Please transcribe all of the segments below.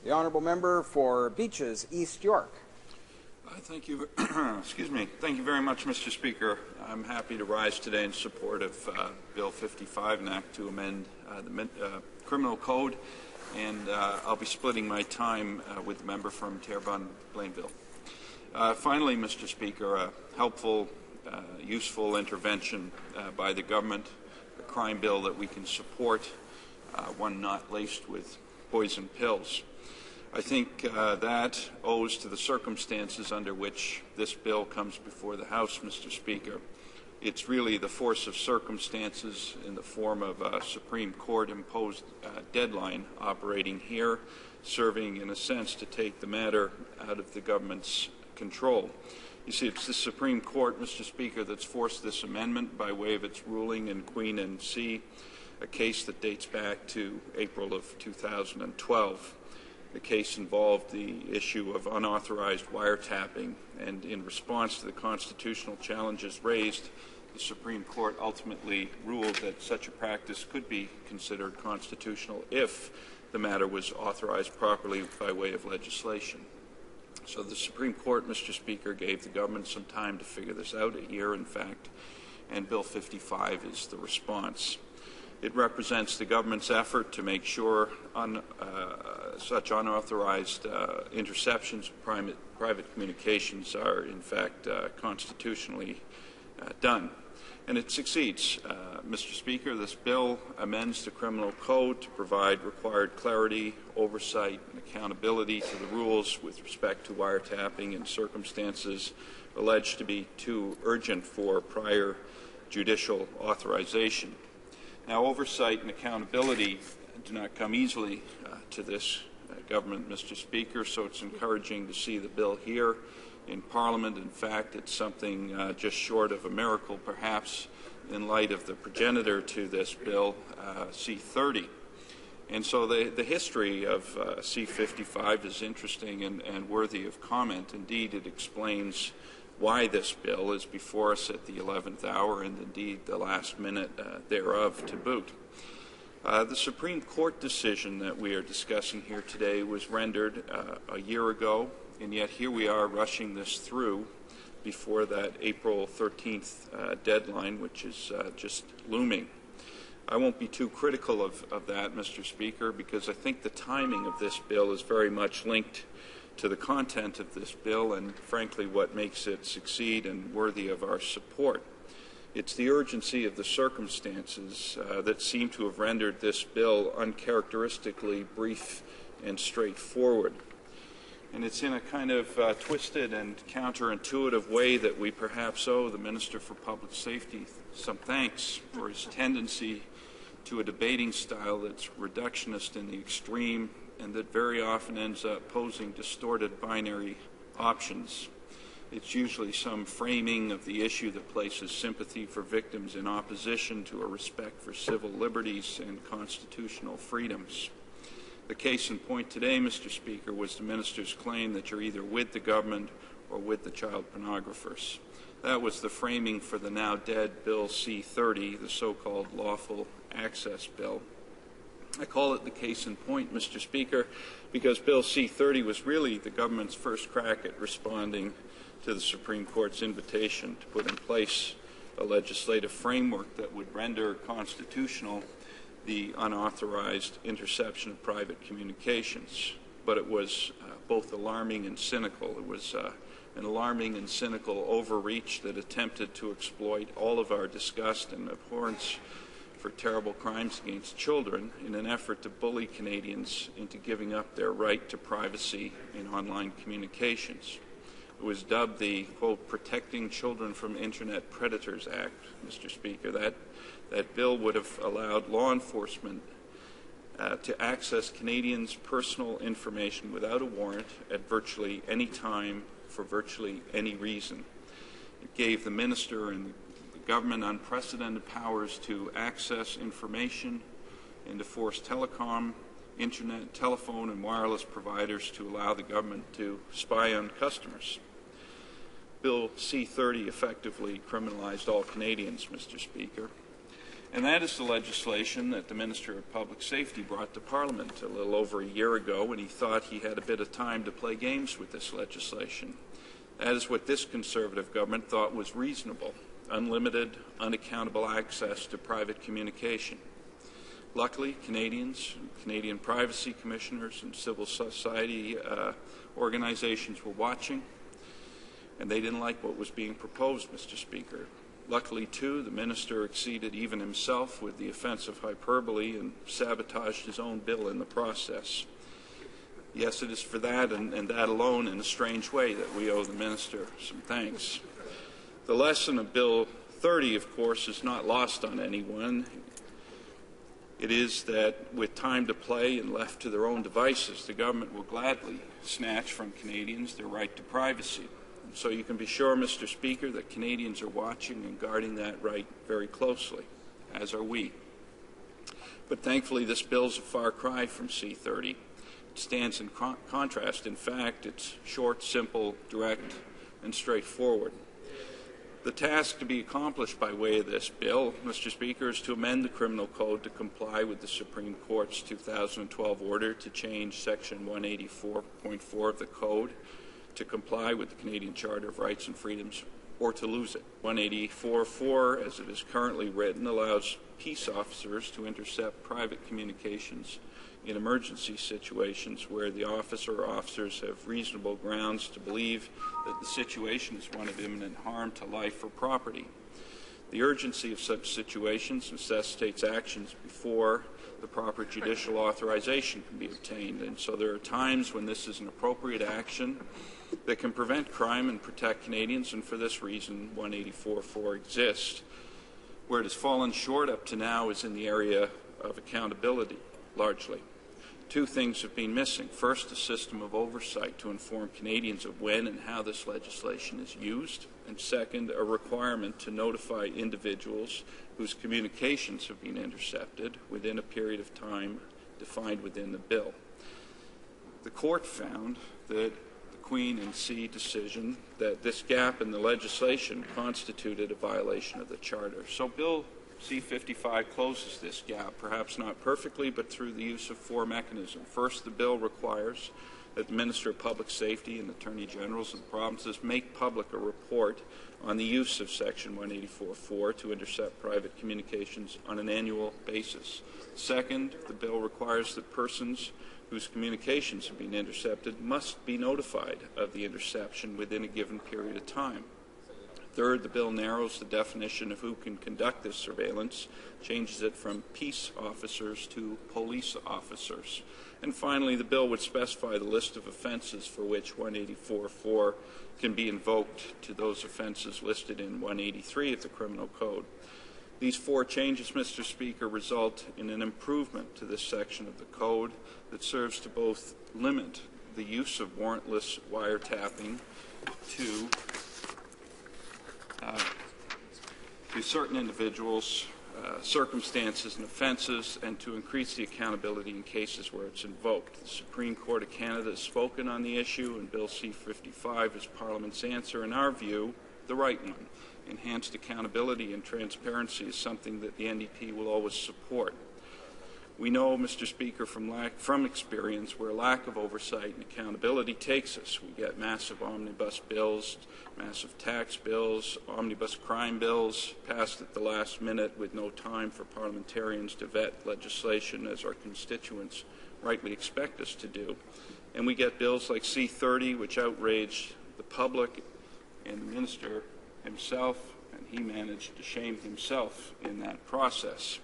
The honourable member for Beaches, East York. Thank you. Excuse me. Thank you very much, Mr. Speaker. I'm happy to rise today in support of Bill 55, an act to amend the criminal code, and I'll be splitting my time with the member from Terrebonne-Blainville. Finally, Mr. Speaker, a helpful, useful intervention by the government, a crime bill that we can support, one not laced with poison pills. I think that owes to the circumstances under which this bill comes before the House, Mr. Speaker. It's really the force of circumstances in the form of a Supreme Court-imposed deadline operating here, serving in a sense to take the matter out of the government's control. You see, it's the Supreme Court, Mr. Speaker, that's forced this amendment by way of its ruling in Queen and C, a case that dates back to April of 2012. The case involved the issue of unauthorized wiretapping, and in response to the constitutional challenges raised, the Supreme Court ultimately ruled that such a practice could be considered constitutional if the matter was authorized properly by way of legislation. So the Supreme Court, Mr. Speaker, gave the government some time to figure this out, a year in fact, and Bill 55 is the response. It represents the government's effort to make sure such unauthorized interceptions of private communications are, in fact, constitutionally done. And it succeeds. Mr. Speaker, this bill amends the criminal code to provide required clarity, oversight, and accountability to the rules with respect to wiretapping in circumstances alleged to be too urgent for prior judicial authorization. Now, oversight and accountability do not come easily to this government, Mr. Speaker, so it's encouraging to see the bill here in Parliament. In fact, it's something just short of a miracle, perhaps, in light of the progenitor to this bill, C-30. And so the history of C-55 is interesting and worthy of comment. Indeed, it explains why this bill is before us at the 11th hour and indeed the last minute thereof to boot. The Supreme Court decision that we are discussing here today was rendered a year ago, and yet here we are rushing this through before that April 13th deadline, which is just looming. I won't be too critical of that, Mr. Speaker, because I think the timing of this bill is very much linked to the content of this bill and, frankly, what makes it succeed and worthy of our support. It's the urgency of the circumstances that seem to have rendered this bill uncharacteristically brief and straightforward. And it's in a kind of twisted and counterintuitive way that we perhaps owe the Minister for Public Safety some thanks for his tendency to a debating style that's reductionist in the extreme and that very often ends up posing distorted binary options. It's usually some framing of the issue that places sympathy for victims in opposition to a respect for civil liberties and constitutional freedoms. The case in point today, Mr. Speaker, was the minister's claim that you're either with the government or with the child pornographers. That was the framing for the now dead Bill C-30, the so-called lawful access bill. I call it the case in point, Mr. Speaker, because Bill C-30 was really the government's first crack at responding to the Supreme Court's invitation to put in place a legislative framework that would render constitutional the unauthorized interception of private communications. But it was both alarming and cynical. It was an alarming and cynical overreach that attempted to exploit all of our disgust and abhorrence for terrible crimes against children in an effort to bully Canadians into giving up their right to privacy in online communications. It was dubbed the, quote, Protecting Children from Internet Predators Act, Mr. Speaker. That bill would have allowed law enforcement to access Canadians' personal information without a warrant at virtually any time for virtually any reason. It gave the minister and government unprecedented powers to access information and to force telecom, internet, telephone, and wireless providers to allow the government to spy on customers. Bill C-30 effectively criminalized all Canadians, Mr. Speaker. And that is the legislation that the Minister of Public Safety brought to Parliament a little over a year ago when he thought he had a bit of time to play games with this legislation. That is what this Conservative government thought was reasonable: unlimited, unaccountable access to private communication. Luckily, Canadians, Canadian privacy commissioners, and civil society organizations were watching, and they didn't like what was being proposed, Mr. Speaker. Luckily, too, the minister exceeded even himself with the offensive hyperbole and sabotaged his own bill in the process. Yes, it is for that and that alone, in a strange way, that we owe the minister some thanks. The lesson of Bill 30, of course, is not lost on anyone. It is that with time to play and left to their own devices, the government will gladly snatch from Canadians their right to privacy. So you can be sure, Mr. Speaker, that Canadians are watching and guarding that right very closely, as are we. But thankfully, this bill is a far cry from C-30. It stands in contrast. In fact, it's short, simple, direct, and straightforward. The task to be accomplished by way of this bill, Mr. Speaker, is to amend the Criminal Code to comply with the Supreme Court's 2012 order to change Section 184.4 of the Code to comply with the Canadian Charter of Rights and Freedoms, or to lose it. 184.4, as it is currently written, allows peace officers to intercept private communications in emergency situations where the officer or officers have reasonable grounds to believe that the situation is one of imminent harm to life or property. The urgency of such situations necessitates actions before the proper judicial authorization can be obtained, and so there are times when this is an appropriate action that can prevent crime and protect Canadians, and for this reason 184.4 exists. Where it has fallen short up to now is in the area of accountability, largely. Two things have been missing. First, a system of oversight to inform Canadians of when and how this legislation is used, and second, a requirement to notify individuals whose communications have been intercepted within a period of time defined within the bill. The court found that the Queen and C decision that this gap in the legislation constituted a violation of the Charter. So Bill C-55 closes this gap, perhaps not perfectly, but through the use of four mechanisms. First, the bill requires that the Minister of Public Safety and Attorney Generals of the provinces make public a report on the use of Section 184.4 to intercept private communications on an annual basis. Second, the bill requires that persons whose communications have been intercepted must be notified of the interception within a given period of time. Third, the bill narrows the definition of who can conduct this surveillance, changes it from peace officers to police officers. And finally, the bill would specify the list of offences for which 184.4 can be invoked to those offences listed in 183 of the Criminal Code. These four changes, Mr. Speaker, result in an improvement to this section of the Code that serves to both limit the use of warrantless wiretapping to certain individuals, circumstances and offences, and to increase the accountability in cases where it's invoked. The Supreme Court of Canada has spoken on the issue, and Bill C-55 is Parliament's answer, in our view, the right one. Enhanced accountability and transparency is something that the NDP will always support. We know, Mr. Speaker, from experience where lack of oversight and accountability takes us. We get massive omnibus bills, massive tax bills, omnibus crime bills passed at the last minute with no time for parliamentarians to vet legislation as our constituents rightly expect us to do. And we get bills like C-30, which outrage the public and the minister himself, and he managed to shame himself in that process.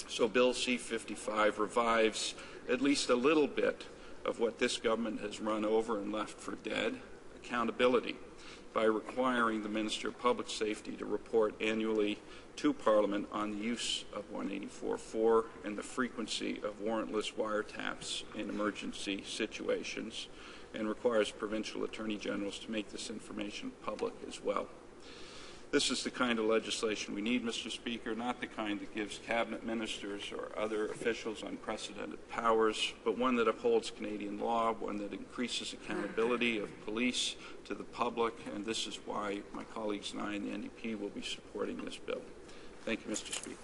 So Bill C-55 revives at least a little bit of what this government has run over and left for dead, accountability, by requiring the Minister of Public Safety to report annually to Parliament on the use of 184.4 and the frequency of warrantless wiretaps in emergency situations, and requires provincial attorney generals to make this information public as well. This is the kind of legislation we need, Mr. Speaker, not the kind that gives cabinet ministers or other officials unprecedented powers, but one that upholds Canadian law, one that increases accountability of police to the public, and this is why my colleagues and I in the NDP will be supporting this bill. Thank you, Mr. Speaker.